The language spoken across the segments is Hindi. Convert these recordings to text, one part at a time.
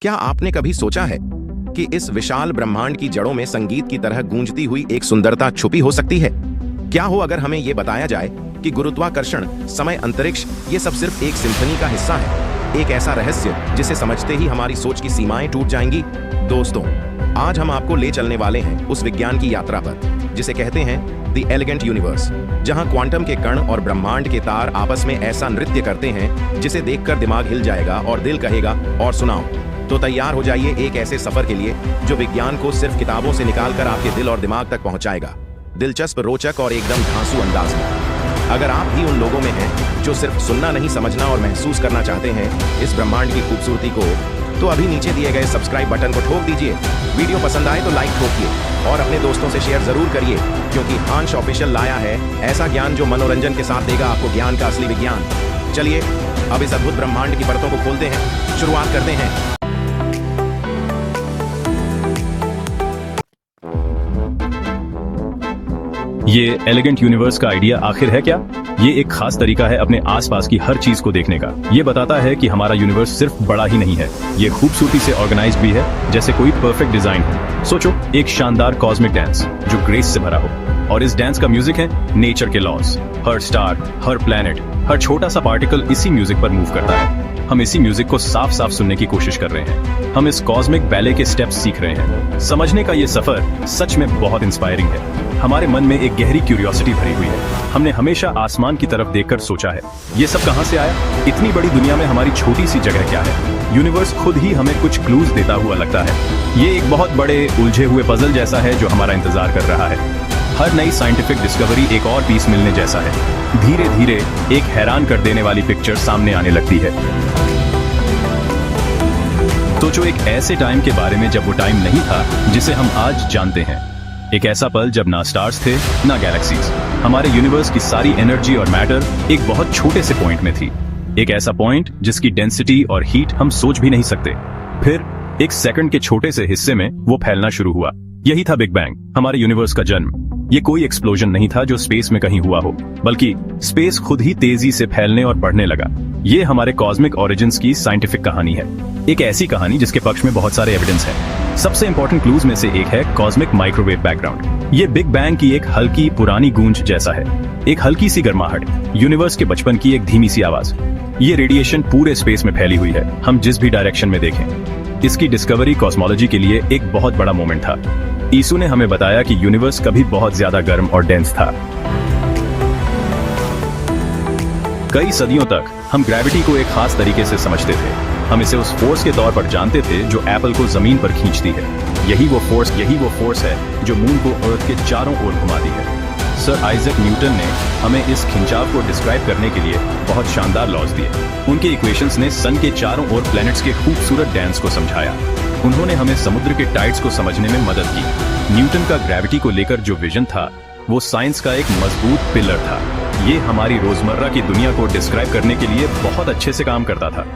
क्या आपने कभी सोचा है कि इस विशाल ब्रह्मांड की जड़ों में संगीत की तरह गूंजती हुई एक सुंदरता छुपी हो सकती है? क्या हो अगर हमें यह बताया जाए कि गुरुत्वाकर्षण, समय, अंतरिक्ष ये सब सिर्फ एक सिम्फनी का हिस्सा है, एक ऐसा रहस्य जिसे समझते ही हमारी सोच की सीमाएं टूट जाएंगी। दोस्तों, आज हम आपको ले चलने वाले हैं उस विज्ञान की यात्रा पर जिसे कहते हैं द एलिगेंट यूनिवर्स, जहां क्वांटम के कण और ब्रह्मांड के तार आपस में ऐसा नृत्य करते हैं जिसे देखकर दिमाग हिल जाएगा और दिल कहेगा और सुनाओ। तो तैयार हो जाइए एक ऐसे सफर के लिए जो विज्ञान को सिर्फ किताबों से निकालकर आपके दिल और दिमाग तक पहुंचाएगा, दिलचस्प, रोचक और एकदम धांसू अंदाज में। अगर आप भी उन लोगों में हैं जो सिर्फ सुनना नहीं, समझना और महसूस करना चाहते हैं इस ब्रह्मांड की खूबसूरती को, तो अभी नीचे दिए गए सब्सक्राइब बटन को ठोक दीजिए। वीडियो पसंद आए तो लाइक ठोकिए और अपने दोस्तों से शेयर जरूर करिए, क्योंकि हांश ऑफिशियल लाया है ऐसा ज्ञान जो मनोरंजन के साथ देगा आपको ज्ञान का असली विज्ञान। चलिए अब इस अद्भुत ब्रह्मांड की परतों को खोलते हैं, शुरुआत करते हैं। ये एलिगेंट यूनिवर्स का आइडिया आखिर है क्या? ये एक खास तरीका है अपने आसपास की हर चीज को देखने का। ये बताता है कि हमारा यूनिवर्स सिर्फ बड़ा ही नहीं है, ये खूबसूरती से ऑर्गेनाइज्ड भी है, जैसे कोई परफेक्ट डिजाइन हो। सोचो, एक शानदार कॉस्मिक डांस जो ग्रेस से भरा हो, और इस डांस का म्यूजिक है नेचर के लॉज। हर स्टार, हर प्लेनेट, हर छोटा सा पार्टिकल इसी म्यूजिक पर मूव करता है। हम इसी म्यूजिक को साफ साफ सुनने की कोशिश कर रहे हैं। हम इस कॉस्मिक बैले के स्टेप्स सीख रहे हैं। समझने का ये सफर सच में बहुत इंस्पायरिंग है। हमारे मन में एक गहरी क्यूरियोसिटी भरी हुई है। हमने हमेशा आसमान की तरफ देखकर सोचा है, ये सब कहां से आया? इतनी बड़ी दुनिया में हमारी छोटी सी जगह क्या है? यूनिवर्स खुद ही हमें कुछ क्लूज देता हुआ लगता है। ये एक बहुत बड़े उलझे हुए पजल जैसा है जो हमारा इंतजार कर रहा है। हर नई साइंटिफिक डिस्कवरी एक और पीस मिलने जैसा है। धीरे धीरे एक हैरान कर देने वाली पिक्चर सामने आने लगती है। सोचो एक ऐसे टाइम के बारे में जब वो टाइम नहीं था जिसे हम आज जानते हैं। एक ऐसा पल जब ना स्टार्स थे, ना गैलेक्सीज। हमारे यूनिवर्स की सारी एनर्जी और मैटर एक बहुत छोटे से पॉइंट में थी। एक ऐसा पॉइंट जिसकी डेंसिटी और हीट हम सोच भी नहीं सकते। फिर एक सेकंड के छोटे से हिस्से में वो फैलना शुरू हुआ। यही था बिग बैंग, हमारे यूनिवर्स का जन्म। ये कोई एक्सप्लोजन नहीं था जो स्पेस में कहीं हुआ हो, बल्कि स्पेस खुद ही तेजी से फैलने और बढ़ने लगा। ये हमारे कॉस्मिक ओरिजिन्स की साइंटिफिक कहानी है। एक ऐसी कहानी जिसके पक्ष में बहुत सारे एविडेंस हैं। सबसे इंपॉर्टेंट क्लूज में से एक है कॉस्मिक माइक्रोवेव बैकग्राउंड। ये बिग बैंग की एक हल्की पुरानी गूंज जैसा है, एक हल्की सी गर्माहट, यूनिवर्स के बचपन की एक धीमी सी आवाज। ये रेडिएशन पूरे स्पेस में फैली हुई है, हम जिस भी डायरेक्शन में देखें। इसकी डिस्कवरी कॉस्मोलॉजी के लिए एक बहुत बड़ा मोमेंट था। यीशु ने हमें बताया कि यूनिवर्स कभी बहुत ज्यादा गर्म और डेंस था। कई सदियों तक हम ग्रेविटी को एक खास तरीके से समझते थे। हम इसे उस फोर्स के तौर पर जानते थे जो एप्पल को जमीन पर खींचती है। यही वो फोर्स है जो मून को अर्थ के चारों ओर घुमाती है। सर आइजैक न्यूटन ने हमें इस खिंचाव को डिस्क्राइब करने के लिए बहुत शानदार लॉज दिए। उनके इक्वेशंस ने सन के चारों ओर प्लैनेट्स के खूबसूरत डांस को समझाया। उन्होंने हमें समुद्र के टाइड्स को समझने में मदद की। न्यूटन का ग्रेविटी को लेकर जो विजन था वो साइंस का एक मजबूत पिलर था। ये हमारी रोजमर्रा की दुनिया को डिस्क्राइब करने के लिए बहुत अच्छे से काम करता था,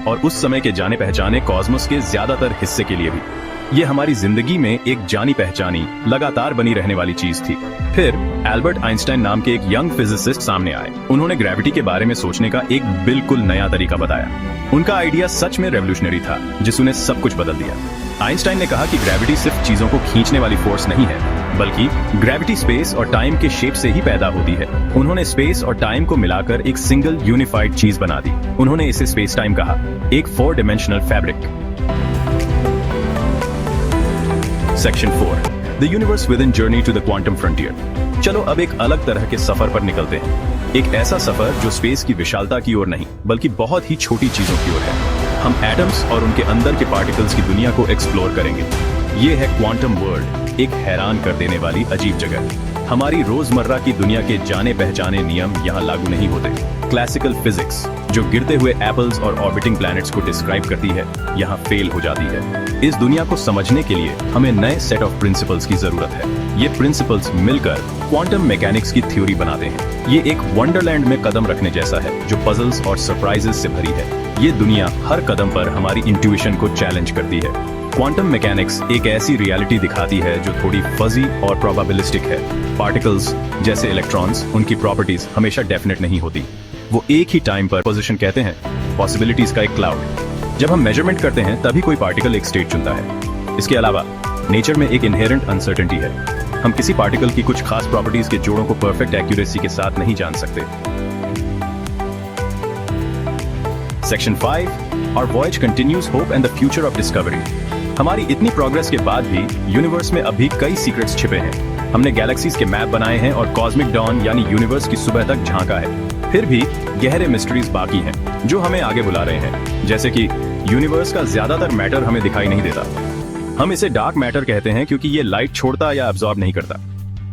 और उस समय के जाने पहचाने कॉस्मोस के ज्यादातर हिस्से के लिए भी। ये हमारी जिंदगी में एक जानी पहचानी, लगातार बनी रहने वाली चीज थी। फिर एल्बर्ट आइंस्टाइन नाम के एक यंग फिजिसिस्ट सामने आए। उन्होंने ग्रेविटी के बारे में सोचने का एक बिल्कुल नया तरीका बताया। उनका आइडिया सच में रेवोल्यूशनरी था, जिसने सब कुछ बदल दिया। आइंस्टाइन ने कहा कि ग्रेविटी सिर्फ चीजों को खींचने वाली फोर्स नहीं है, बल्कि ग्रेविटी स्पेस और टाइम के शेप से ही पैदा होती है। उन्होंने स्पेस और टाइम को मिलाकर एक सिंगल यूनिफाइड चीज बना दी। उन्होंने इसे स्पेस टाइम कहा, एक 4 dimensional fabric. Section 4, the universe with in journey to the quantum frontier. चलो अब एक अलग तरह के सफर पर निकलते हैं। एक ऐसा सफर जो स्पेस की विशालता की ओर नहीं, बल्कि बहुत ही छोटी चीजों की ओर है। हम एटम्स और उनके अंदर के पार्टिकल्स की दुनिया को एक्सप्लोर करेंगे। ये है क्वांटम वर्ल्ड, एक हैरान कर देने वाली अजीब जगह। हमारी रोजमर्रा की दुनिया के जाने पहचाने नियम यहाँ लागू नहीं होते। क्लासिकल फिजिक्स जो गिरते हुए एप्पल्स और ऑर्बिटिंग प्लैनेट्स को डिस्क्राइब करती है, यहाँ फेल हो जाती है। इस दुनिया को समझने के लिए हमें नए सेट ऑफ प्रिंसिपल्स की जरूरत है। ये प्रिंसिपल्स मिलकर क्वांटम मैकेनिक्स की थ्योरी बनाते हैं। ये एक वंडरलैंड में कदम रखने जैसा है जो पजल्स और सरप्राइजेस से भरी है। ये दुनिया हर कदम पर हमारी इंट्यूशन को चैलेंज करती है। क्वांटम मैकेनिक्स एक ऐसी रियलिटी दिखाती है जो थोड़ी फजी और प्रोबेबिलिस्टिक है। पार्टिकल्स जैसे इलेक्ट्रॉन्स, उनकी प्रॉपर्टीज हमेशा डेफिनेट नहीं होती। वो एक ही टाइम पर पोजीशन कहते हैं, पॉसिबिलिटीज का एक क्लाउड। जब हम मेजरमेंट करते हैं तभी कोई पार्टिकल एक स्टेट चुनता है। इसके अलावा नेचर में एक इनहेरेंट अनसर्टेनिटी है। हम किसी पार्टिकल की कुछ खास प्रॉपर्टीज के जोड़ों को परफेक्ट एक्यूरेसी के साथ नहीं जान सकते। Section 5, Our voyage continues hope and the future of discovery। हमारी इतनी प्रोग्रेस के बाद भी यूनिवर्स में अभी कई सीक्रेट्स छिपे हैं। हमने गैलेक्सीज के मैप बनाए हैं और कॉस्मिक डॉन यानी यूनिवर्स की सुबह तक झांका है। फिर भी गहरे मिस्ट्रीज बाकी हैं जो हमें आगे बुला रहे हैं, जैसे कि यूनिवर्स का ज्यादातर मैटर हमें दिखाई नहीं देता। हम इसे डार्क मैटर कहते हैं क्योंकि ये लाइट छोड़ता या एब्जॉर्ब नहीं करता।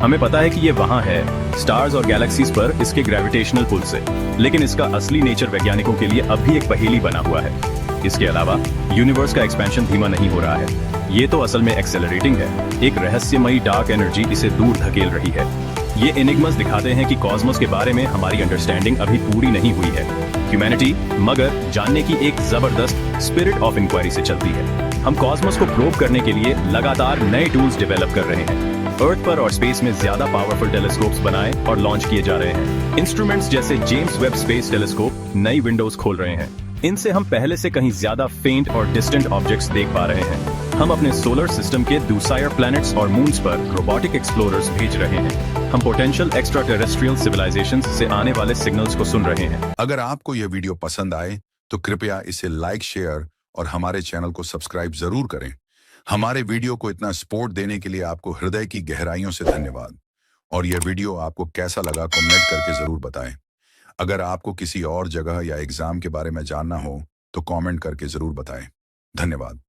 हमें पता है कि ये वहां है स्टार्स और गैलेक्सीज पर इसके ग्रेविटेशनल पुल से, लेकिन इसका असली नेचर वैज्ञानिकों के लिए अब भी एक पहेली बना हुआ है। इसके अलावा यूनिवर्स का एक्सपेंशन धीमा नहीं हो रहा है, ये तो असल में एक्सेलरेटिंग है। एक रहस्यमयी डार्क एनर्जी इसे दूर धकेल रही है। ये एनिग्मास दिखाते हैं कि कॉस्मोस के बारे में हमारी अंडरस्टैंडिंग अभी पूरी नहीं हुई है। ह्यूमैनिटी मगर जानने की एक जबरदस्त स्पिरिट ऑफ इंक्वायरी से चलती है। हम कॉस्मोस को प्रोब करने के लिए लगातार नए टूल्स डेवलप कर रहे हैं। अर्थ पर और स्पेस में ज्यादा पावरफुल टेलीस्कोप्स बनाए और लॉन्च किए जा रहे हैं। इंस्ट्रूमेंट्स जैसे जेम्स वेब स्पेस टेलीस्कोप नई विंडोज खोल रहे हैं। इनसे हम पहले से कहीं ज्यादा फेंट और डिस्टेंट ऑब्जेक्ट्स देख पा रहे हैं। हम अपने सोलर सिस्टम के दूसरे प्लैनेट्स और मून्स पर रोबोटिक एक्सप्लोरर्स भेज रहे हैं। हम पोटेंशियल एक्स्ट्रा टेरेस्ट्रियल सिविलाइजेशंस से आने वाले सिग्नल्स को सुन रहे हैं। अगर आपको यह वीडियो पसंद आए तो कृपया इसे लाइक, शेयर और हमारे चैनल को सब्सक्राइब जरूर करें। हमारे वीडियो को इतना सपोर्ट देने के लिए आपको हृदय की गहराइयों से धन्यवाद। और यह वीडियो आपको कैसा लगा कमेंट करके जरूर बताएं। अगर आपको किसी और जगह या एग्जाम के बारे में जानना हो तो कमेंट करके जरूर बताएं। धन्यवाद।